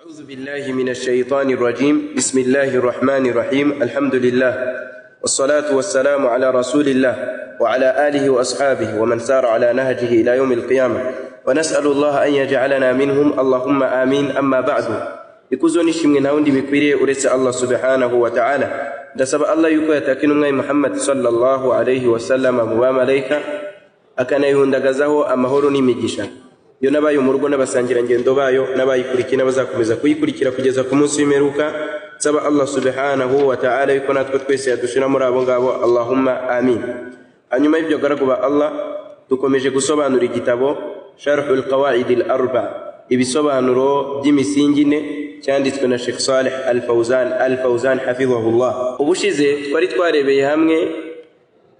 أعوذ بالله من الشيطان الرجيم. بسم الله الرحمن الرحيم. الحمد لله والصلاة والسلام على رسول الله وعلى آله وأصحابه ومن سار على نهجه إلى يوم القيامة، ونسأل الله أن يجعلنا منهم، اللهم آمين. أما بعد، يكوزوني شمين هوندي بكبيري أرسى الله سبحانه وتعالى دسب الله يكو يتكينو محمد صلى الله عليه وسلم مبامليكا أكان يهندقزه أمهورني مجيشا yo nabayo mu rugo n'abasangira ngendo bayo n'abayikurikira bazakomeza kuyikurikira kugeza ku munsi w'imperuka. Saba Allah subhanahu wa ta'ala yuko natwe twese yadushira muri abo ngabo, Allahumma amin. Hanyuma y'ibyo garagu ba Allah, dukomeje gusobanura igitabo Sharhul Qawaid al-Arba, ibisobanuro by'imisingine cyanditswe na Sheikh Saleh Al-Fawzan hafizahullah. Ubushize twari twarebeye hamwe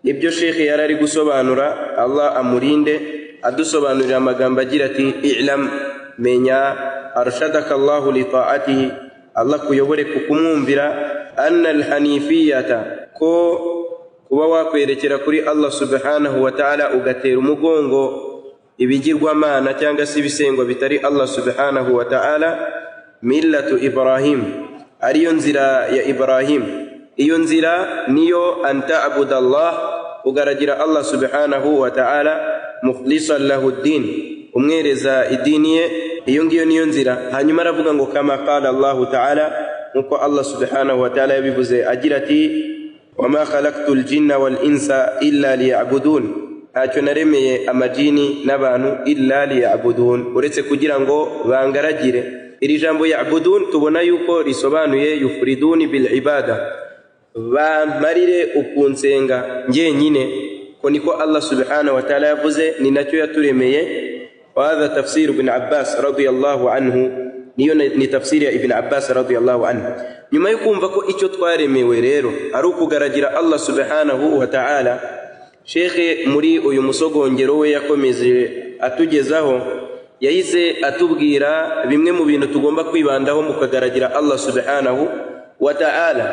ibyo Sheikh yarari gusobanura, Allah amurinde, adusobanurira amagambo agira ati i'lam, menya, arshadaka Allahu li ta'atihi, Allah kuyobore kukumwumvira, anna al-hanifiyata, ko kuba wakwerekera kuri Allah subhanahu wa ta'ala ugatera umugongo ibigirwamana cyangwa se ibisengo bitari Allah subhanahu wa ta'ala, millatu Ibrahim, ariyo nzira ya Ibrahim. Iyo nzira niyo anta abudallah, ugaragira Allah subhanahu wa ta'ala mukhlisan lahu ad-din, umwereza idini ye. Iyo ngiyo niyo nzira. Hanyuma aravuga ngo kama qala Allah ta'ala, nkuko Allah subhanahu wa ta'ala yabivuze agira ati wama khalaqtul jinna wal insa illa liya'budun, ntacyo naremeye amajini n'abantu illa liya'budun, uretse kugira ngo bangaragire. Iri jambo ya'budun tubona yuko risobanuye yufriduni bil ibada, bamarire ukunsenga ngenyine, ko niko Allah subhanahu wa ta'ala yavuze, ni nacyo yaturemeye. Wa hadha tafsir ibn Abbas radiyallahu anhu, niyo ni tafsiri ya Ibn Abbas radiyallahu anhu. Nyuma yo kumva ko icyo twaremewe rero ari ukugaragira Allah subhanahu wa ta'ala, Sheikh muri uyu musogongero we yakomeje atugezaho, yahize atubwira bimwe mu bintu tugomba kwibandaho mu kugaragira Allah subhanahu wa ta'ala,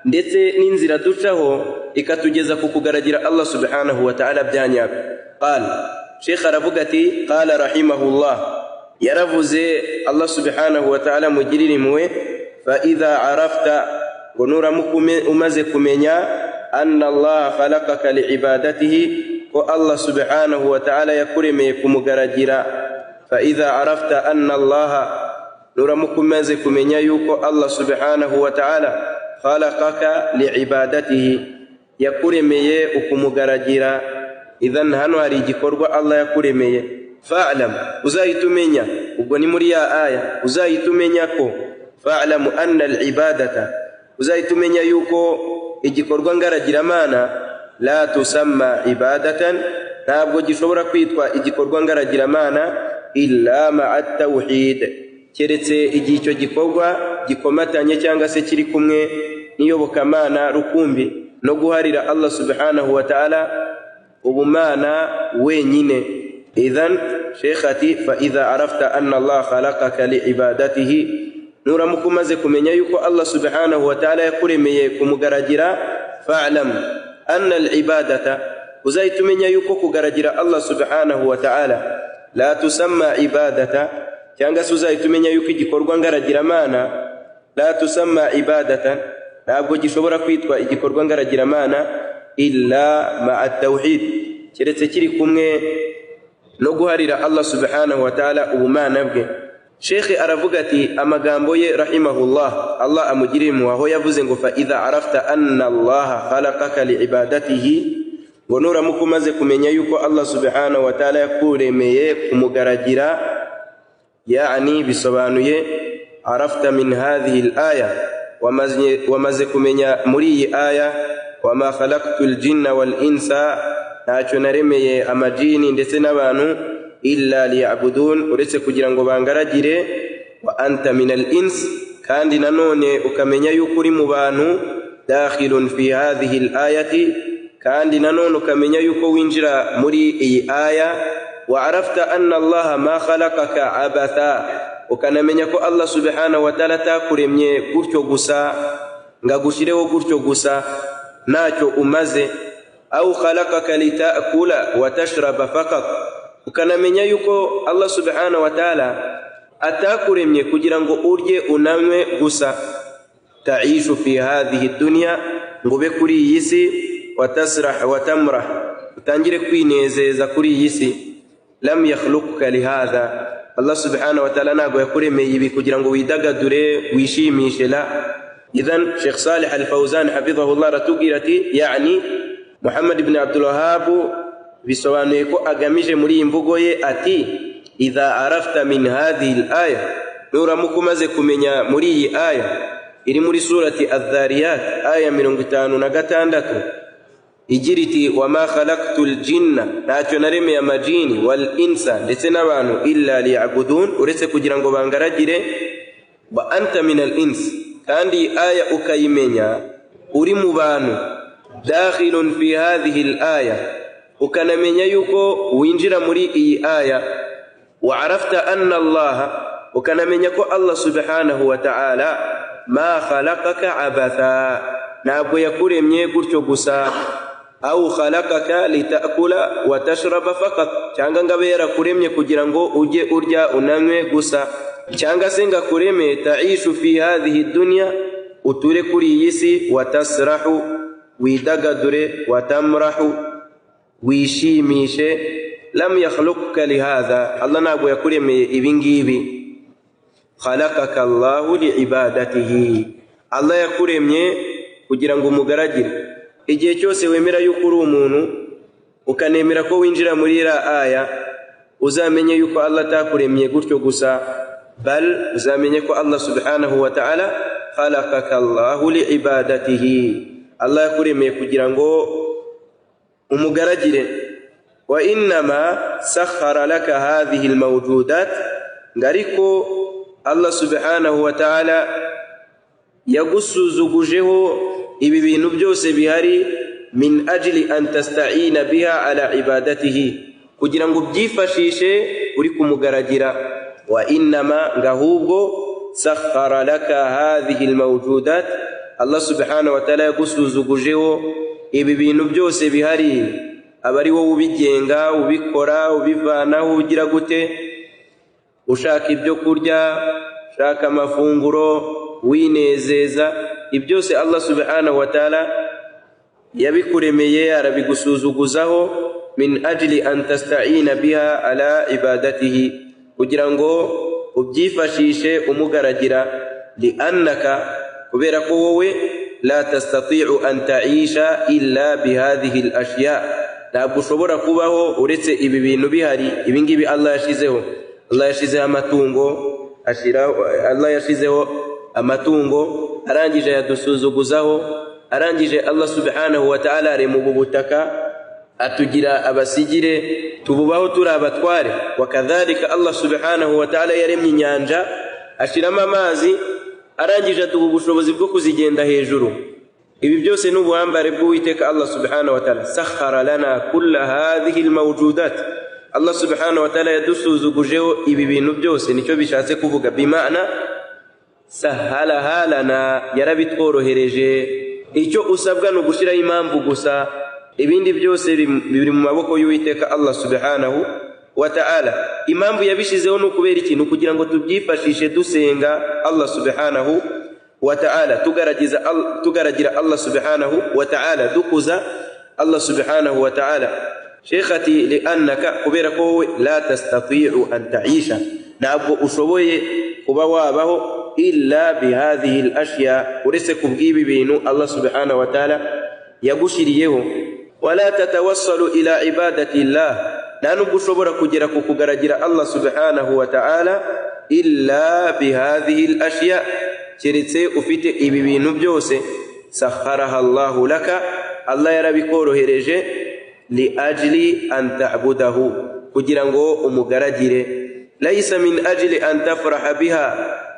ndetse n'inzira ducaho ikatugeza ku kugaragira Allah subhanahu wa ta'ala byanyabyo. Sheikh aravuga ati qala rahimahullah, yaravuze Allah subhanahu wa ta'ala mugirire impuhwe, fa idha arafta, ngo nuramukume umaze kumenya, anna Allah khalaqaka liibadatihi, ko Allah subhanahu wa ta'ala yakuremeye kumugaragira. Fa idha arafta anna Allah, nuramukumaze kumenya yuko Allah subhanahu wa ta'ala khalaqaka liibadatihi, yakuremeye ukumugaragira. Idhan hano hari igikorwa Allah yakuremeye. Fa'lam, uzayitumenya, ubwo ni muri ya aya, uzayitumenya ko fa'lamu anna al-ibadata, uzayitumenya yuko igikorwa ngaragiramana la tusamma ibadatan, ntabwo gishobora kwitwa igikorwa ngaragiramana illa ma'a tawhid, keretse igihe icyo gikorwa gikomatanye cyangwa se kiri kumwe n'iyobokamana rukumbi no guharira Allah subhanahu wa ta'ala ubumana wenyine. Idhan Sheikh ati fa idha arafta anna Allah khalaqaka liibadatihi, nuramukumaze kumenya yuko Allah subhanahu wa ta'ala yakuremeye kumugaragira, fa'lam anna al-ibadata, uzayitumenya yuko kugaragira Allah subhanahu wa ta'ala la tusamma ibadata, cyangwa se uzayitumenya yuko igikorwa ngaragiramana la tusamma ibadatan, ntabwo gishobora kwitwa igikorwa ngaragiramana illa ma'a tawhid, keretse kiri kumwe no guharira Allah subhanahu wa ta'ala ubumana bwe. Sheikh aravuga ati amagambo ye rahimahullah, Allah amugirire impuhwe, aho yavuze ngo fa idha arafta anna Allah khalaqaka liibadatihi, ngo nuramukumaze kumenya yuko Allah subhanahu wa ta'ala yakuremeye kumugaragira, yani bisobanuye arafta min hadhihi al-aya, wamaze kumenya muri iyi aya, wama khalaqtul jinna wal insa, ntacyo naremeye amajini ndetse n'abantu illa liya'budun, uretse kugira ngo bangaragire. Wa anta minal ins, kandi nanone ukamenya yuko uri mu bantu, dakhilun fi hadhihi al-ayati, kandi nanone ukamenya yuko winjira muri iyi aya. Wa arafta anna Allah ma khalaqaka abatha, ukanamenya ko Allah subhanahu wa ta'ala takuremye gutyo gusa, ngagushireho gutyo gusa ntacyo umaze. Au khalaqaka litakula wa tashraba faqat, ukanamenya yuko Allah subhanahu wa ta'ala atakuremye kugira ngo urye unanywe gusa. Taishu fi hadhihi dunya, ngo ube kuri iyi si, watasrah watamrah, utangire kwinezeza kuri iyi si. Lam yakhluquka lihadha, Allah subhanahu wa ta'ala ntabwo yakuremeye ibi kugira ngo widagadure wishimishe. La. Idhan Sheikh Salih Al-Fawzan hafidhahullah ratubwira ati, yani Muhammad ibn Abdul Wahhab bisobanuye ko agamije muri iyi mvugo ye ati, idha arafta min hadhihi al-aya, nuramuka umaze kumenya muri iyi aya iri muri surati Adh-Dhariyat aya 56, igira iti, wama khalaqtul jinna, ntacyo naremeye amajini wal insa, ndetse n'abantu, illa liya'budun, uretse kugira ngo bangaragire. Wa anta min al ins, kandi aya ukayimenya uri mu bantu. Dakhilun fi hadhihi al aya, ukanamenya yuko winjira muri iyi aya. Wa arafta anna Allah, ukanamenya ko Allah subhanahu wa ta'ala ma khalaqaka abatha, ntabwo yakuremye gutyo gusa. Au khalaqaka litakula wa tashraba faqat, cyangwa ngabe yarakuremye kugira ngo ujye urya unanywe gusa. Cyangwa se ngakureme taishu fi hadhihi dunya, uture kuri iyi si, watasrahu, widagadure, watamrahu, wishimishe. Lam yakhluquka lihadha, Allah ntabwo yakuremeye ibingibi. Khalaqaka Allahu liibadatihi, Allah yakuremye kugira ngo umugaragire. Igihe cyose wemera yuko uri umuntu, ukanemera ko winjira muri aya, uzamenye yuko Allah atakuremye gutyo gusa, bal uzamenye ko Allah subhanahu wa ta'ala khalaqaka Allahu liibadatihi, Allah yakuremeye kugira ngo umugaragire. Wa innama sakhara laka hadhihi almawjudat, ngariko Allah subhanahu wa ta'ala yagusuzugujeho ibi bintu byose bihari, min ajli an tasta'ina biha ala ibadatihi, kugira ngo byifashishe uri kumugaragira. Wa innama, ngahubwo, sakhara laka hadhihi almawjudat, Allah subhanahu wa ta'ala yagusuzugujeho ibi bintu byose bihari, abari wowe ubigenga, ubikora, ubivanaho, ugira gute, ushaka ibyo kurya, ushaka amafunguro, winezeza. Ibyose Allah subhanahu wa ta'ala yabikuremeye, arabigusuzuguzaho, min ajli an tasta'ina biha ala ibadatihi, kugira ngo ubyifashishe umugaragira. Liannaka, kubera ko wowe, la tastati'u an ta'isha illa bihadhihi al-ashya, ntabwo ushobora kubaho uretse ibi bintu bihari. Ibingibi Allah yashizeho. Allah yashizeho amatungo, Allah yashizeho amatungo, arangije yadusuzuguzaho, arangije Allah subhanahu wa ta'ala arema ubu butaka, atugira abasigire, tububaho turi abatware. Wakadhalika Allah subhanahu wa ta'ala yaremye inyanja, ashiramo amazi, arangije aduha ubushobozi bwo kuzigenda hejuru. Ibi byose ni ubuhambare bw'Uwiteka Allah subhanahu wa ta'ala. Sakhara lana kulla hadhihi almawjudat, Allah subhanahu wa ta'ala yadusuzugujeho ibi bintu byose. Nicyo bishatse kuvuga, bimana sahalaha lana, yarabitworohereje. Icyo usabwa ni ugushiraho impamvu gusa, ibindi byose biri mu maboko y'Uwiteka Allah subhanahu wa ta'ala. Impamvu yabishizeho ni ukubera ikintu, kugira ngo tubyifashishe dusenga Allah subhanahu wa ta'ala, tugaragira Allah subhanahu wa ta'ala, dukuza Allah subhanahu wa ta'ala. Sheikhati, liannaka, kubera ko wowe, la tastati'u an ta'isha, ntabwo ushoboye kuba wabaho illa bihadhihi al-ashya, uretse kubw'ibi bintu Allah subhanahu wa ta'ala yagushiriyeho. Wala tatawassalu ila ibadati Allah, nta nubwo ushobora kugera ku kugaragira Allah subhanahu wa ta'ala illa bihadhihi al-ashya, keretse ufite ibi bintu byose. Sakharaha Allahu laka, Allah yarabikorohereje, li ajli an ta'budahu, kugira ngo umugaragire. Laysa min ajli an tafraha biha,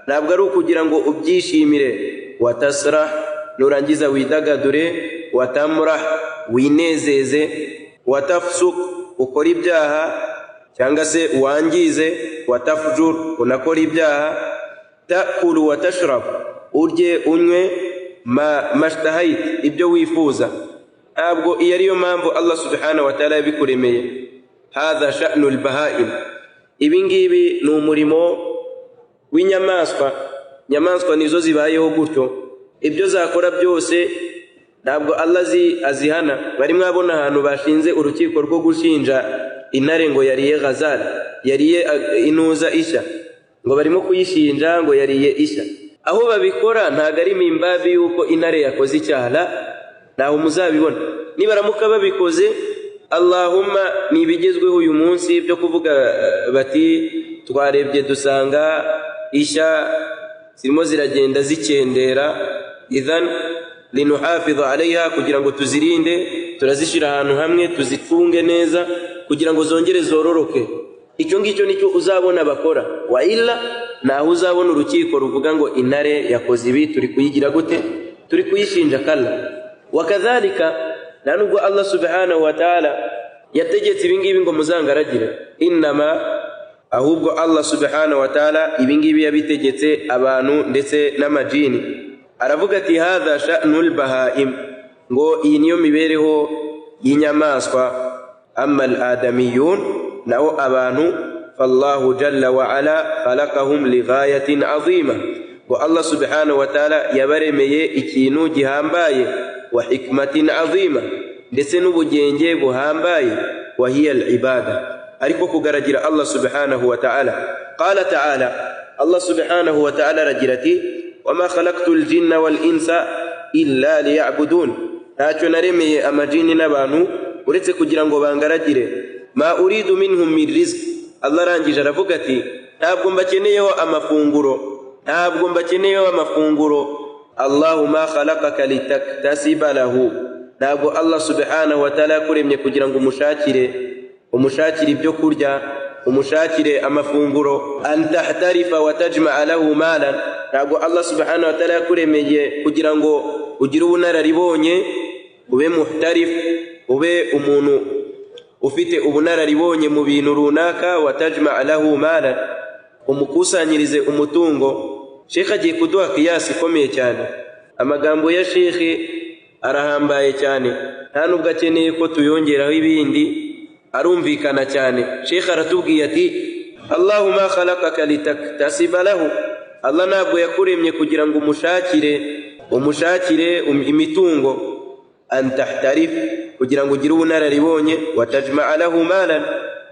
ntabwo ari ukugira ngo ubyishimire. Watasrah, nurangiza widagadure. Watamrah, winezeze. Watafsuk, ukora ibyaha cyangwa se wangize. Watafjur, unakora ibyaha. Takulu wa tashrab, urye unywe, mashtahait, ibyo wifuza. Ntabwo iyo ariyo mpamvu Allah subhanahu wa ta'ala yabikuremeye. Hadha sha'nu al-baha'im, ibingibi ni umurimo w'inyamaswa. Inyamaswa nizo zibayeho gutyo, ibyo zakora byose ntabwo Allah azihana. Bari mwabona ahantu bashinze urukiko rwo gushinja intare ngo yariye ghazal, yariye inuza isha, ngo barimo kuyishinja ngo yariye isha. Aho babikora ntago ari mimbabi yuko intare yakoze icyaha, naho muzabibona. Nibaramuka babikoze, Allahumma nibigezweho uyu munsi byo kuvuga bati twarebye dusanga isha zirimo ziragenda zikendera, idhan linuhafidha alayha, kugira ngo tuzirinde, turazishira ahantu hamwe tuzitunge neza kugira ngo zongere zororoke. Icyo ngicyo nicyo uzabona bakora, wa illa naho uzabona urukiko ruvuga ngo intare yakoze ibi, turi kuyigira gute? Turi kuyishinja kalla. Wakadhalika nanubwo Allah subhanahu wa ta'ala yategetse ibingibi ngo muzangaragire, innama, ahubwo Allah subhanahu wa ta'ala ibingibi yabitegetse abantu ndetse n'amajini. Aravuga ati hadha sha'nul bahaim, ngo iyi niyo mibereho y'inyamaswa. Amma al-adamiyun, naho abantu, fallahu jalla wa ala khalaqahum lighayatin azima, ngo Allah subhanahu wa ta'ala yabaremeye ikintu gihambaye, wa hikmatin azima, ndetse n'ubugenge buhambaye, wa hiya al-ibada, ariko kugaragira Allah subhanahu wa ta'ala. Qala ta'ala, Allah subhanahu wa ta'ala ragira ati wama khalaqtul jinna wal insa illa liya'budun, ntacyo naremeye amajini n'abantu uretse kugira ngo bangaragire. Ma uridu minhum min rizq, Allah arangije aravuga ati ntabwo mbakeneyeho amafunguro, ntabwo mbakeneyeho amafunguro. Allahu ma khalaqaka litaktasiba lahu, ntabwo Allah subhanahu wa ta'ala yakuremye kugira ngo umushakire ibyo kurya, umushakire amafunguro. Antahtarifa wa tajma'a lahu malan, ntabwo Allah subhanahu wa ta'ala yakuremeye kugira ngo ugire ubunararibonye, ube muhtarif, ube umuntu ufite ubunararibonye mu bintu runaka. Wa tajma'a lahu malan, umukusanyirize umutungo. Sheikh agiye kuduha kiyasi ikomeye cyane. Amagambo ya Sheikh arahambaye cyane, nta nubwo akeneye ko tuyongeraho ibindi, arumvikana cyane. Sheikh aratubwiye ati Allahumma khalaqaka litaktasiba lahu, Allah ntabwo yakuremye kugira ngo umushakire imitungo. Antahtarif, kugira ngo ugire ubunararibonye. Watajma'a lahu malan,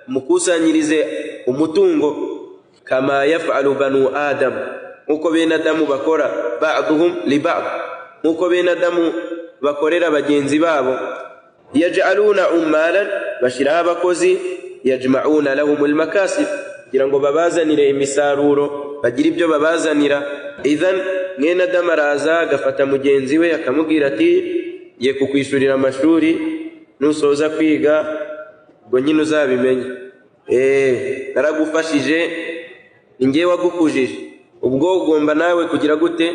umukusanyirize umutungo. Kama yaf'alu banu adam, nkuko bene Adamu bakora, ba'duhum li ba'd, nkuko bene Adamu bakorera bagenzi babo. Yaj'aluna ummalan, bashiraho abakozi. Yajma'una lahumul makasib, kugira ngo babazanire imisaruro, bagira ibyo babazanira. Idhan mwene Adamu araza agafata mugenzi we akamubwira ati ye kukwishurira amashuri, nusoza kwiga ngo nyine uzabimenye, naragufashije, ninjye wagukujije, ubwo ugomba nawe kugira gute,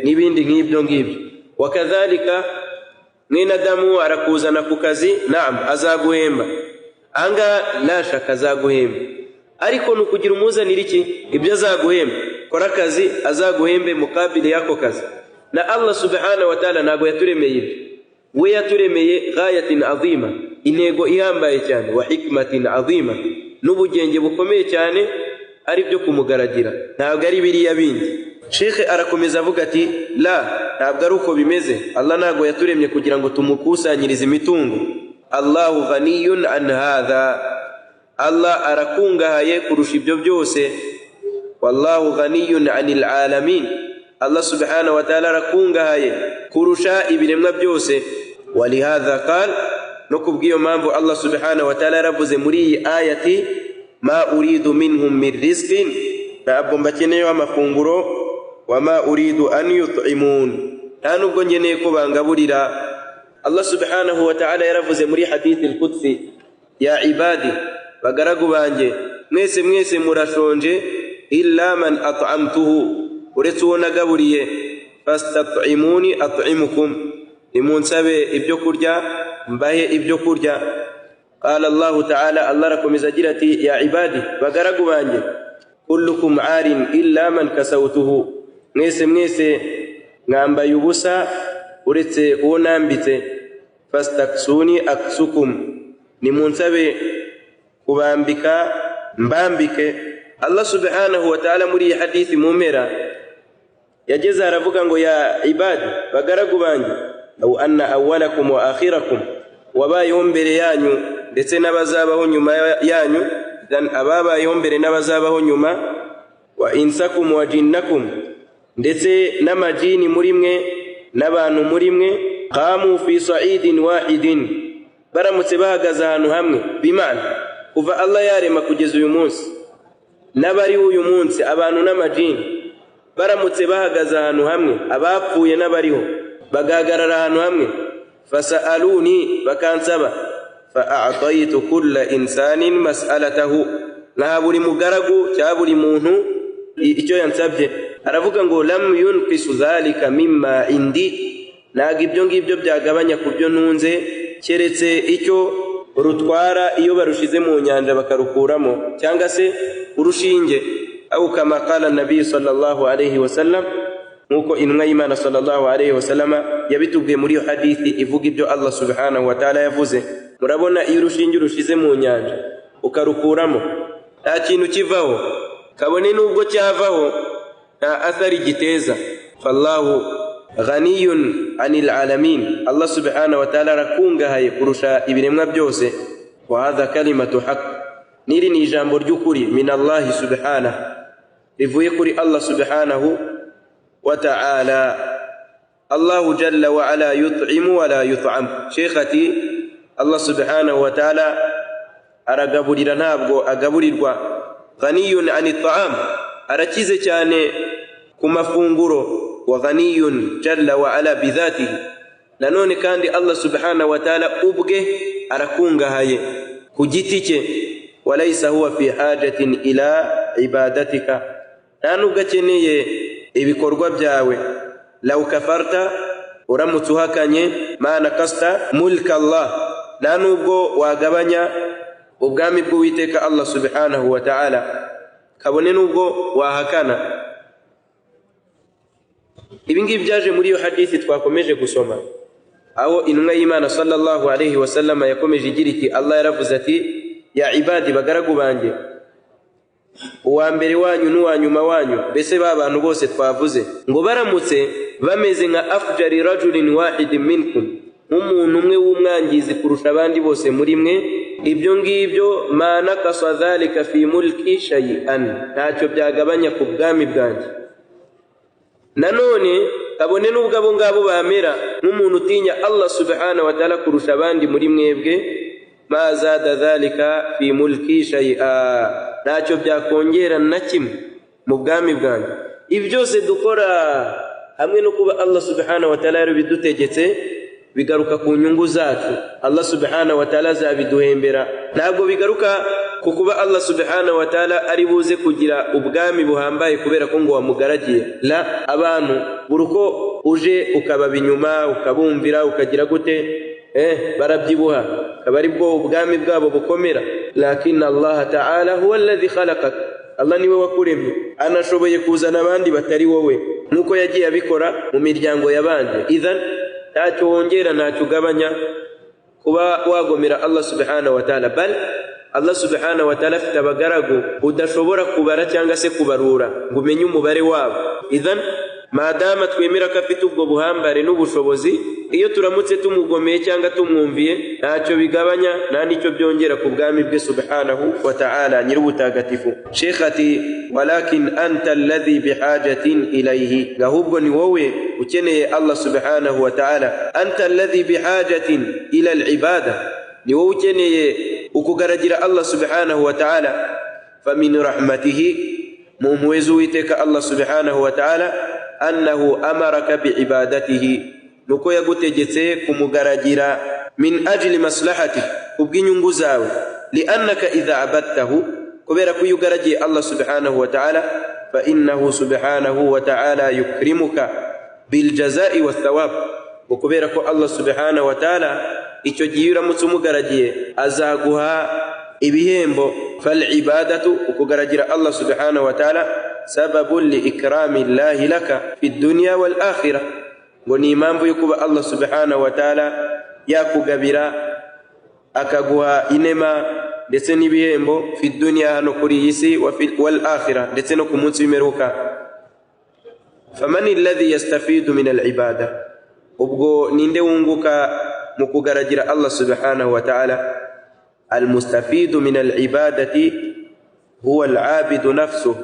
n'ibindi nk'ibyo ngibyo. Wakadhalika mwene Adamu arakuzana ku kazi, naam azaguhemba, anga nashaka azaguhemba, ariko nukugira umuzanira iki? Ibyo azaguhemba. Kora akazi azaguhembe mukabili yako kazi. Na Allah subhanahu wa ta'ala ntabwo yaturemeye ibyo, we yaturemeye ghayatin azima, intego ihambaye cyane, wa hikmatin azima, n'ubugenge bukomeye cyane, ari byo kumugaragira, ntabwo ari biriya bindi. Sheikh arakomeza avuga ati la, ntabwo ari uko bimeze. Allah ntabwo yaturemye kugira ngo tumukusanyirize imitungo. Allahu ghaniyun an hadha, Allah arakungahaye kurusha ibyo byose. Wallahu ghaniyun anil alamin, Allah subhanahu wa ta'ala arakungahaye kurusha ibiremwa byose. Walihadha qal, no kubw'iyo mpamvu Allah subhanahu wa ta'ala yaravuze muri iyi ayati ma uridu minhum min rizqin, ntabwo mbakeneyeho amafunguro. Wama uridu an yut'imun, nta nubwo ngeneye ko bangaburira. Allah subhanahu wa ta'ala yaravuze muri hadithi al-Qudsi, ya ibadi, bagaragu banjye mwese murashonje, illa man at'amtuhu, uretse uwo nagaburiye, fastat'imuni at'imukum, nimunsabe ibyo kurya mbahe ibyo kurya. Qala Allah ta'ala, Allah arakomeza agira ati ya ibadi, bagaragu banjye, kullukum arin illa man kasawtuhu, mwese mwambaye ubusa uretse uwo nambitse. Fastaksuni aksukum, nimunsabe kubambika mbambike. Allah subhanahu wa ta'ala muri hadithi mumera yageza aravuga ngo ya ibadi bagaragu banjye aw anna awwalakum wa akhirakum wabayeho mbere yanyu ndetse n'abazabaho nyuma yanyu dan ababayeho mbere n'abazabaho nyuma wa insakum wa jinnakum ndetse n'amajini muri mwe n'abantu muri mwe qamu fi sa'idin wahidin baramutse bahagaze ahantu hamwe bimana kuva Allah yarema kugeza uyu munsi n'abari uyu munsi abantu n'amajini baramutse bahagaze ahantu hamwe abapfuye n'abariho bagahagarara ahantu hamwe fasaluni bakansaba fa'ataitu kulla insanin mas'alatahu na buri mugaragu cya buri muntu icyo yansabye aravuga ngo lam yunqisu dhalika mimma indi naga ibyo ngibyo byagabanya kubyo ntunze keretse icyo rutwara iyo barushize mu nyanja bakarukuramo cyangwa se urushinge au kama qala nabii sallallahu alayhi wasallam nuko intumwa y'Imana sallallahu alayhi wasallam yabitubwiye muri hadithi ivuga ibyo Allah subhanahu wa ta'ala yavuze murabona iyo urushinge rushize mu nyanja ukarukuramo nta kintu kivaho kabone nubwo cyavaho nta athari giteza fallahu ghaniyun anil alamin Allah subhanahu wa ta'ala rakungahaye kurusha ibiremwa byose wa hadha kalimatu haqq niri ni ijambo ry'ukuri min Allah subhanahu rivuye kuri Allah subhanahu wa ta'ala Allah jalla wa ala yut'imu wa la yut'am sheikhati Allah subhanahu wa ta'ala aragaburira ntabwo agaburirwa ghaniyun anit ta'am arakize cyane ku mafunguro wa ghaniyun jalla wa ala bidhatihi nanone kandi Allah subhanahu wa ta'ala ubwe arakungahaye ku giti cye walaysa huwa fi hajatin ila ibadatika ntanubwo akeneye ibikorwa byawe law kafarta uramutse uhakanye mana kasta mulka Allah ntanubwo wagabanya ubwami bw'Uwiteka Allah subhanahu wa ta'ala kabone nubwo wahakana ibingibi byaje muri iyo hadithi twakomeje gusoma aho intumwa y'Imana sallallahu alayhi wasallam yakomeje igira iti Allah yaravuze ati ya ibadi bagaragu banjye uwa mbere wanyu n'uwa nyuma wanyu bese babantu bose twavuze ngo baramutse bameze nka afjari rajulin wahidin minkum umuntu umwe w'umwangizi kurusha abandi bose muri mwe ibyo ngibyo mana kaswadhalika fi mulki shay'an ntacyo byagabanya ku bwami bwanjye nanone kabone nubwo abo ngabo bamera nk'umuntu utinya Allah subhanahu wa ta'ala kurusha abandi muri mwebwe ma zada dhalika fi mulki shay'a ntacyo byakongera na kimwe mu bwami bwanjye ibi byose dukora hamwe no kuba Allah subhanahu wa ta'ala yabidutegetse bigaruka ku nyungu zacu Allah subhanahu wa ta'ala zabiduhembera ntabwo bigaruka kukuba Allah subhanahu wa ta'ala ari buze kugira ubwami buhambaye kubera ko ngo wamugaragiye la abantu buruko uje ukababa inyuma ukabumvira ukagira gute barabyibuha kabari bwo ubwami bwabo bukomera lakini Allah ta'ala huwa alladhi khalaqak Allah niwe wakuremye anashoboye kuzana abandi batari wowe nuko yagiye abikora mu miryango y'abandi idhan ntacyo wongera ntacyo ugabanya kuba wagomera Allah subhanahu wa ta'ala bal Allah subhanahu wa ta'ala afite abagaragu udashobora kubara cyangwa se kubarura ngo umenye umubare wabo idhan madama twemera ko afite ubwo buhambare n'ubushobozi iyo turamutse tumugomeye cyangwa tumwumviye ntacyo bigabanya nta nicyo byongera ku bwami bwe subhanahu wa ta'ala nyir'ubutagatifu sheikhati walakin anta alladhi bihajatin ilayhi gahubwo ni wowe ukeneye Allah subhanahu wa ta'ala anta alladhi bihajatin ila al-ibada ni wowe ukeneye ukugaragira Allah subhanahu wa ta'ala famin rahmatihi mu mpuhwe z'Uwiteka Allah subhanahu wa ta'ala annahu amaraka biibadatihi nuko yagutegetse kumugaragira min ajli maslahati ubw'inyungu zawe liannaka idha abadtahu kubera ko yugaragiye Allah subhanahu wa ta'ala fa innahu subhanahu wa ta'ala yukrimuka bil jazaa'i wath thawab kubera ko Allah subhanahu wa ta'ala icyo gihe uramutse umugaragiye azaguha ibihembo fal ibadatu ukugaragira Allah subhanahu wa ta'ala sababun li ikrami Allah laka fi dunya wal akhirah ngo ni impamvu yo kuba Allah subhanahu wa ta'ala yakugabira akaguha inema ndetse n'ibihembo fi dunya hano kuri iyi si wal akhirah ndetse no ku munsi w'imperuka. Faman alladhi yastafidu min al-ibada, ubwo ninde wunguka mu kugaragira Allah subhanahu wa ta'ala? Al-mustafidu min al-ibadati huwa al-abidu nafsuhu,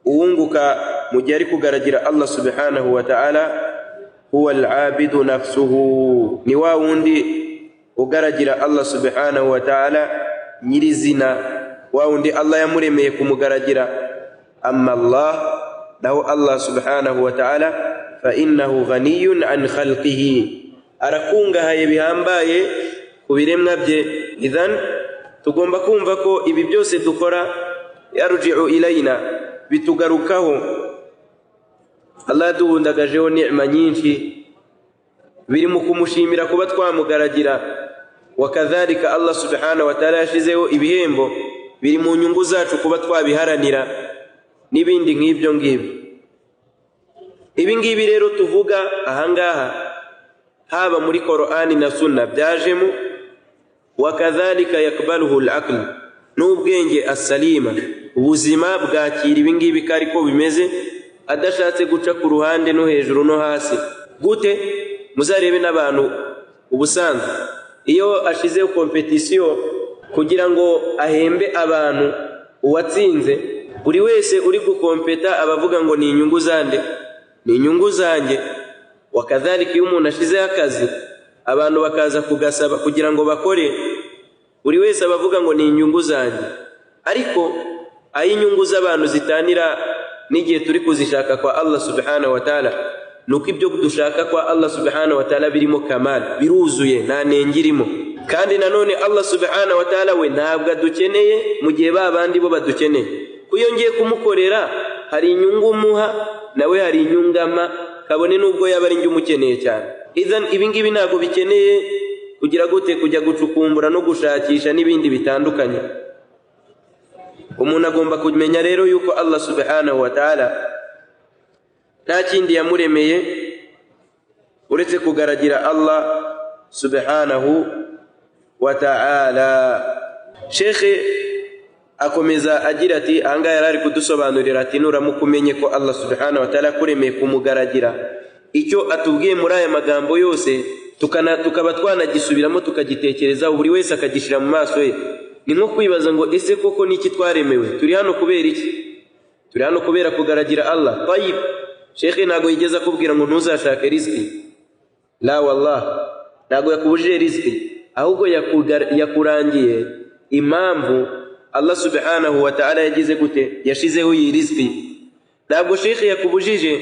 uwunguka mu gihe ari kugaragira Allah subhanahu wa ta'ala huwa al-abidu nafsuhu, ni wa wundi ugaragira Allah subhanahu wa ta'ala nyirizina, wa wundi Allah yamuremeye kumugaragira. Amma Allah, naho Allah subhanahu wa ta'ala fa innahu ghaniyun an khalqihi, arakungahaye bihambaye ku biremwa bye. Idhan tugomba kumva ko ibi byose dukora yarji'u ilayna, bitugarukaho. Allah yaduhundagajeho ni'ma nyinshi, biri mu kumushimira kuba twamugaragira. Wakadhalika Allah subhanahu wa ta'ala yashizeho ibihembo biri mu nyungu zacu kuba twabiharanira n'ibindi nk'ibyo ngibyo. Ibi ngibi rero tuvuga ahangaha haba muri Qur'ani na Sunna byajemo. Wakadhalika yakbaluhu al-aql, n'ubwenge as-salima, ubuzima bwakira ibi ngibi kariko bimeze, adashatse guca ku ruhande no hejuru no hasi. Gute? Muzarebe n'abantu ubusanzwe iyo ashizeho competition kugira ngo ahembe abantu, uwatsinze buri wese uri gukompeta abavuga ngo ni inyungu zande, ni inyungu zanjye. Wakadhalika iyo umuntu ashizeho akazi abantu bakaza kugasaba kugira ngo bakore, buri wese abavuga ngo ni inyungu zanjye. Ariko ayi inyungu z'abantu zitanira n'igihe turi kuzishaka kwa Allah subhanahu wa ta'ala, nuko ibyo dushaka kwa Allah subhanahu wa ta'ala birimo kamali, biruzuye, nta nengirimo. Kandi nanone Allah subhanahu wa ta'ala we ntabwo adukeneye mu gihe babandi bo badukeneye. Kuyongeye kumukorera hari inyungu muha, nawe hari inyungama, kabone nubwo yaba ari njye umukeneye cyane. Idhan ibi ngibi ntabwo bikeneye kugira gute kujya gucukumbura no gushakisha n'ibindi bitandukanye. Umuntu agomba kumenya rero yuko Allah subhanahu wa ta'ala nta kindi yamuremeye uretse kugaragira Allah subhanahu wa ta'ala. Sheikh akomeza agira ati, ahangaha yari ari kudusobanurira ati nuramukumenye ko Allah subhanahu wa ta'ala kuremeye kumugaragira, icyo atubwiye muri aya magambo yose tukaba twanagisubiramo tukagitekereza, buri wese akagishira mu maso ye. Ni nko kwibaza ngo ese koko niki twaremewe? Turi hano kubera iki? Turi hano kubera kugaragira Allah. Tayib, Sheikh ntago yigeza kubwira ngo ntuzashake riziki. La wallah, ntago yakubujije riziki, ahubwo yakurangiye impamvu Allah subhanahu wa ta'ala yagize gute, yashizeho iyi riziki. Ntabwo Sheikh yakubujije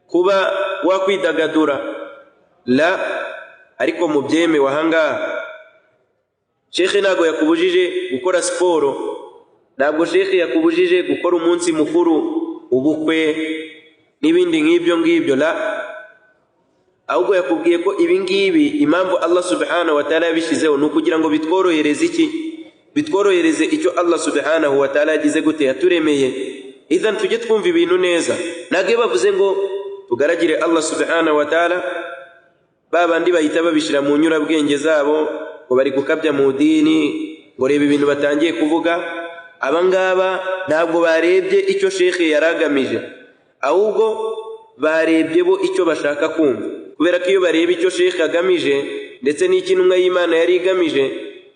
kuba wakwidagadura, la, ariko mu byeme wahangaha. Sheikh ntago yakubujije gukora siporo, ntabwo Sheikh yakubujije gukora umunsi mukuru, ubukwe n'ibindi nk'ibyo ngibyo, la, ahubwo yakubwiye ko ibi ngibi impamvu Allah subhanahu wa ta'ala yabishizeho ni kugira ngo bitworohereze iki, bitworohereze icyo Allah subhanahu wa ta'ala yagize gute, yaturemeye. Idhan tujye twumva ibintu neza. Ntabwo bavuze ngo tugaragire Allah subhanahu wa ta'ala babandi bahita babishira mu nyurabwenge zabo ngo bari gukabya mu dini, ngo reba ibintu batangiye kuvuga. Abangaba ntabwo barebye icyo Sheikh yaragamije, ahubwo barebye bo icyo bashaka kumva. Kubera ko iyo bareba icyo Sheikh agamije ndetse n'ikintumwa y'Imana yari igamije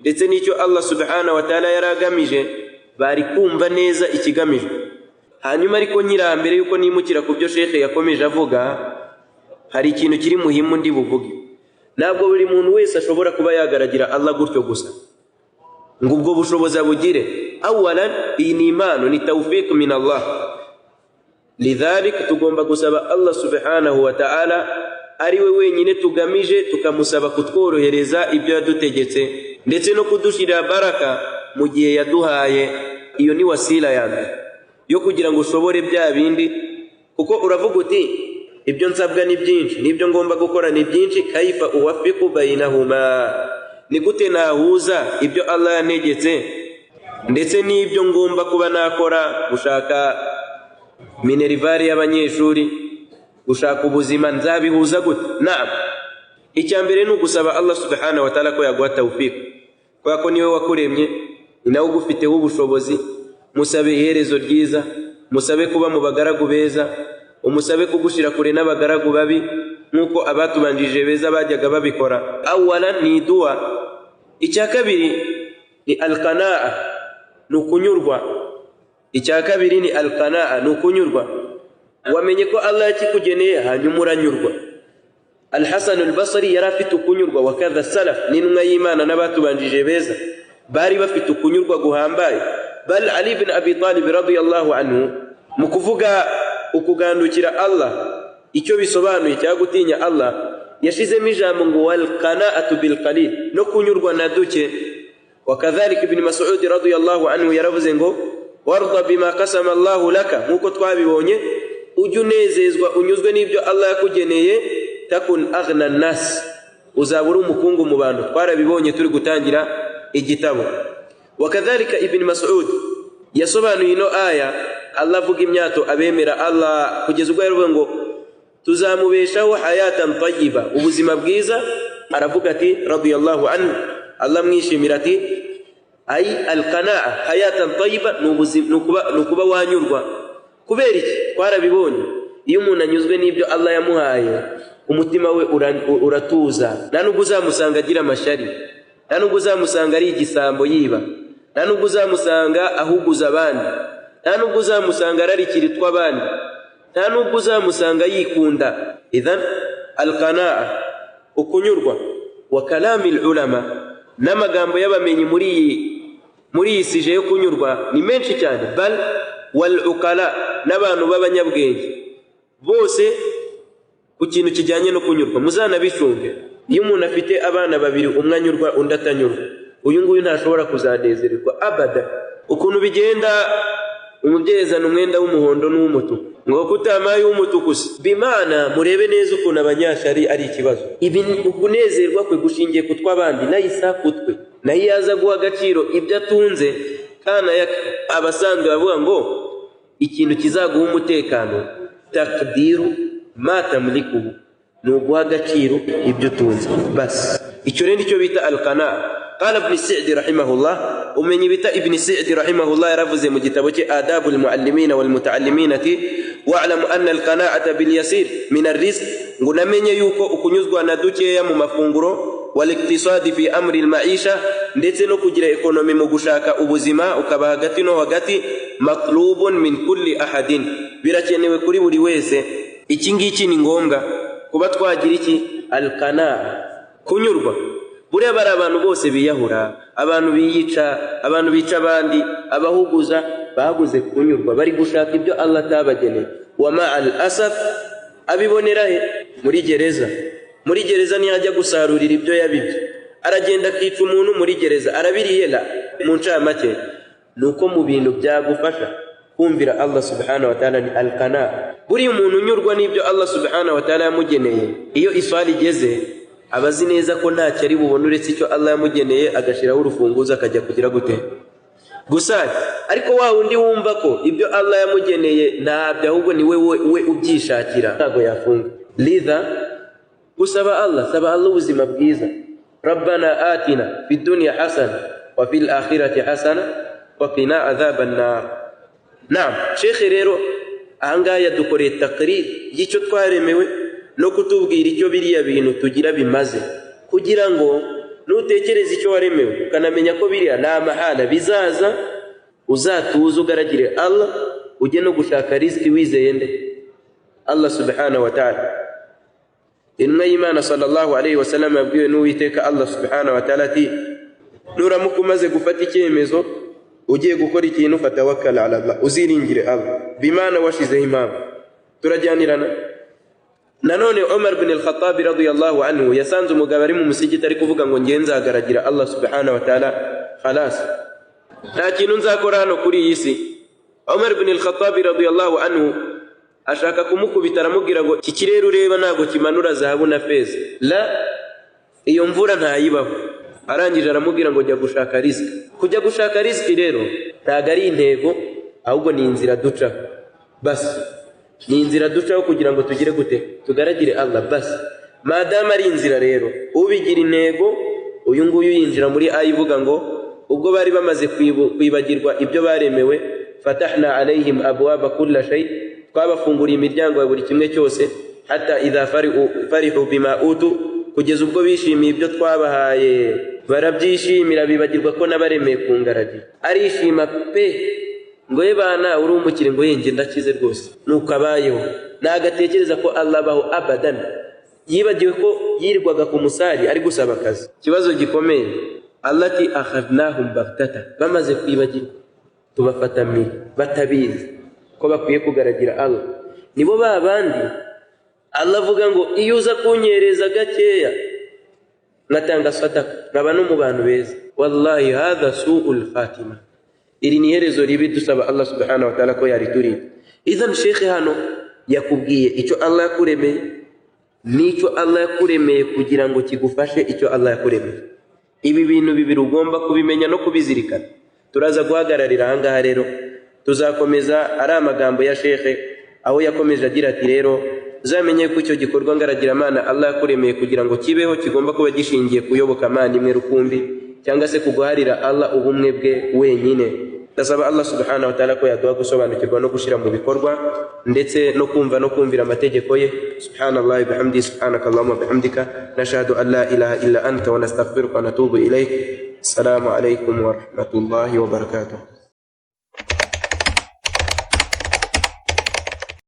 ndetse n'icyo Allah subhanahu wa ta'ala yaragamije, bari kumva neza ikigamijwe. Hanyuma ariko nyirambere yuko nimukira ku byo Sheikh yakomeje avuga, hari ikintu kiri muhimu ndi buvuge. Ntabwo buri muntu wese ashobora kuba yagaragira Allah gutyo gusa ngo ubwo bushobozi abugire. Awalan, iyi ni impano, ni tawfiq min Allah. Lidhalik tugomba gusaba Allah subhanahu wa ta'ala ari we wenyine tugamije, tukamusaba kutworohereza ibyo yadutegetse ndetse no kudushira baraka mu gihe yaduhaye. Iyo ni wasila yanjye yo kugira ngo ushobore bya bindi, kuko uravuga uti ibyo nsabwa ni byinshi, nibyo ngomba gukora ni byinshi. Kaifa uwafiqu bainahuma, ni gute nahuza ibyo Allah yantegetse ndetse n'ibyo ngomba kuba nakora, gushaka minerivare y'abanyeshuri, gushaka ubuzima, nzabihuza gute? Naam, icyambere ni ugusaba Allah subhanahu wa ta'ala ko yaguha tawfiq. kwa ko niwe wakuremye inawe ugufiteho ubushobozi. Musabe iherezo ryiza, musabe kuba mu bagaragu beza, umusabe kugushira kure n'abagaragu babi nkuko abatubanjije beza bajyaga babikora. Awala ni dua. Icya kabiri ni alqanaa, nukunyurwa. Icya kabiri ni alqanaa, nukunyurwa. Wamenye ko Allah yakikugeneye hanyuma uranyurwa. Al-Hasan al-Basri yari afite ukunyurwa, wakadha salaf n'intumwa y'Imana n'abatubanjije beza bari bafite ukunyurwa guhambaye. Bal Ali ibn Abi Talib radiyallahu anhu mu kuvuga ukugandukira Allah icyo bisobanuye cya gutinya Allah yashizemo ijambo ngo wal qanaatu bil qalil, no kunyurwa na duke. Wakadhalika ibn Mas'ud radiyallahu anhu yaravuze ngo warda bima qasama Allah laka, nkuko twabibonye ujye unezezwa unyuzwe n'ibyo Allah yakugeneye. Takun aghna an-nas, uzabura umukungu mu bantu. Twarabibonye turi gutangira igitabo. Wakadhalika ibn Mas'ud yasobanuye ino aya Allah avuga imyato abemera Allah kugeza ubwo yavuga ngo tuzamubeshaho hayatan tayyiba, ubuzima bwiza. Aravuga ati radiyallahu anhu, Allah mwishimira ati ay alqanaa hayatan tayyiba, nukuba wanyurwa. Kubera iki? Twarabibonye iyo umuntu anyuzwe n'ibyo Allah yamuhaye umutima we uratuza. Nta nubwo uzamusanga agira amashari, nta nubwo uzamusanga ari igisambo yiba, nta nubwo uzamusanga ahuguza abandi, nta nubwo uzamusanga ararikiritwa abandi, nta nubwo uzamusanga yikunda. Idhan alqanaa, ukunyurwa. Wa kalamil ulama, n'amagambo y'abamenyi muri iyi sije yo kunyurwa ni menshi cyane. Bal wal uqala, n'abantu b'abanyabwenge bose ku kintu kijyanye no kunyurwa muzanabishunge. Iyo umuntu afite abana babiri, umwe anyurwa undi atanyurwa, uyu nguyu ntashobora kuzanezererwa abada. Ukuntu bigenda, umubyeyi azana umwenda w'umuhondo n'uw'umutuku, ngo kutamaye w'umutuku se bimana murebe neza ukuntu abanyashari ari ikibazo. Ibi ukunezerwa kwe gushingiye kutwabandi nayisa kutwe, nayo yaza guha agaciro ibyo atunze. Kana abasanzwe bavuga ngo ikintu kizaguha umutekano takdiru ma tamlikuhu, ni uguha agaciro ibyo utunze basi. Icyo rero nicyo bita alqanaa. قال ابن سعد رحمه الله، ومن يبتا ابن سعد رحمه الله يرفز مجتبك آداب المعلمين والمتعلمين واعلم أن القناعة باليسير من الرزق، قلنا من يوكو أكنيزغو أن دوتي يم مفنغرو والاقتصاد في أمر المعيشة، ndetse kugira ekonomi mu gushaka ubuzima ukaba hagati no hagati. Matlubun min kulli ahadin, birakenewe kuri buri wese. Iki ngiki ni ngombwa kuba twagira iki alqanaa, kunyurwa. Buriya bari abantu bose biyahura, abantu biyica, abantu bica abandi, abahuguza baguze kunyurwa, bari gushaka ibyo Allah atabageneye. Wa ma'al asaf, abibonera he? Muri gereza. Muri gereza ntiyajya gusarurira ibyo yabibye, aragenda akica umuntu muri gereza, arabiriye la. Mu ncamake nuko mu bintu byagufasha kumvira Allah subhanahu wa ta'ala ni alqanaa. Buri umuntu unyurwa n'ibyo Allah subhanahu wa ta'ala yamugeneye, iyo iswali igeze abazi neza ko ntacyo ari bubone uretse icyo Allah yamugeneye, agashiraho urufunguzo akajya kugira gute gusali. Ariko wa undi wumva ko ibyo Allah yamugeneye ntabyo, ahubwo ni we ubyishakira, ntago yafunga. Lidha usaba Allah, saba Allah ubuzima bwiza. Rabbana atina fid dunya hasana wa fil akhirati hasana wa qina adhaban nar. Naam, Sheikh rero ahangaha yadukoreye takrir y'icyo twaremewe no kutubwira icyo biriya bintu tugira bimaze, kugira ngo nutekereze icyo waremewe ukanamenya ko biriya nta mahala bizaza, uzatuza ugaragire Allah, ujye no gushaka riziki wizeye nde? Allah subhanahu wa ta'ala. Inna y'Imana sallallahu alayhi wa sallam yabwiwe n'Uwiteka Allah subhanahu wa ta'ala ati nuramuka umaze gufata icyemezo ugiye gukora ikintu fatawakkal ala Allah, uziringire Allah, bimana washizeho impamvu. Turajyanirana. Nanone Umar bin al-Khattab radiyallahu anhu yasanze umugabo ari mu musigiti ari kuvuga ngo ngiye nzagaragira Allah subhanahu wa ta'ala, khalas nta kintu nzakora hano kuri iyi si. Umar bin al-Khattab radiyallahu anhu ashaka kumukubita, aramubwira ngo iki kirere ureba ntago kimanura zahabu na feza, la iyo mvura ntayibaho. Arangije aramubwira ngo jya gushaka riziki. Kujya gushaka riziki rero ntago ari intego, ahubwo ni inzira duca basi, ni inzira ducaho kugira ngo tugire gute tugaragire Allah basi. Madama ari inzira rero ubigira intego uyu nguyu yinjira muri aya ivuga ngo ubwo bari bamaze kwibagirwa ibyo baremewe, fatahna alayhim abwaba kulla shay, twabafunguriye imiryango ya buri kimwe cyose, hatta idha farihu bima utu, kugeza ubwo bishimiye ibyo twabahaye barabyishimira bibagirwa ko nabaremeye ku ngaragi. Arishima pe ngo ye bana uri umukire, ngo yenge ndakize rwose, nuko abayeho nagatekereza ko Allah baho abadan, yibagiwe ko yirwaga ku musari ari gusaba akazi. Kibazo gikomeye, allati akhadnahum baghtata, bamaze kwibagirwa tubafata miri batabizi ko bakwiye kugaragira Allah. Nibo babandi Allah avuga ngo iyo uza kunyereza gakeya ngatanga sadaka nkaba no mu bantu beza, wallahi hadha su'ul khatima, iri ni herezo ribi. Dusaba Allah subhanahu wa ta'ala ko yariturinda. Idhan shekhe hano yakubwiye icyo Allah yakuremeye, n'icyo Allah yakuremeye kugira ngo kigufashe icyo Allah yakuremeye. Ibi bintu bibiri ugomba kubimenya no kubizirikana. Turaza guhagararira ahangaha rero, tuzakomeza ari amagambo ya shekhe aho yakomeje agira ati rero uzamenye ko icyo gikorwa ngaragira Mana Allah yakuremeye kugira ngo kibeho kigomba kuba gishingiye kuyoboka Mana imwe rukumbi, cyangwa se kuguharira Allah ubumwe bwe wenyine. Ndasaba Allah subhanahu wa ta'ala ko yaduha gusobanukirwa no gushira mu bikorwa, ndetse no kumva no kumvira amategeko ye. Subhanallahi bihamdi, subhanakallahumma bihamdika, nashhadu an la ilaha illa anta wa nastaghfiruka wa natubu ilayk. Assalamu alaykum wa rahmatullahi wa barakatuh.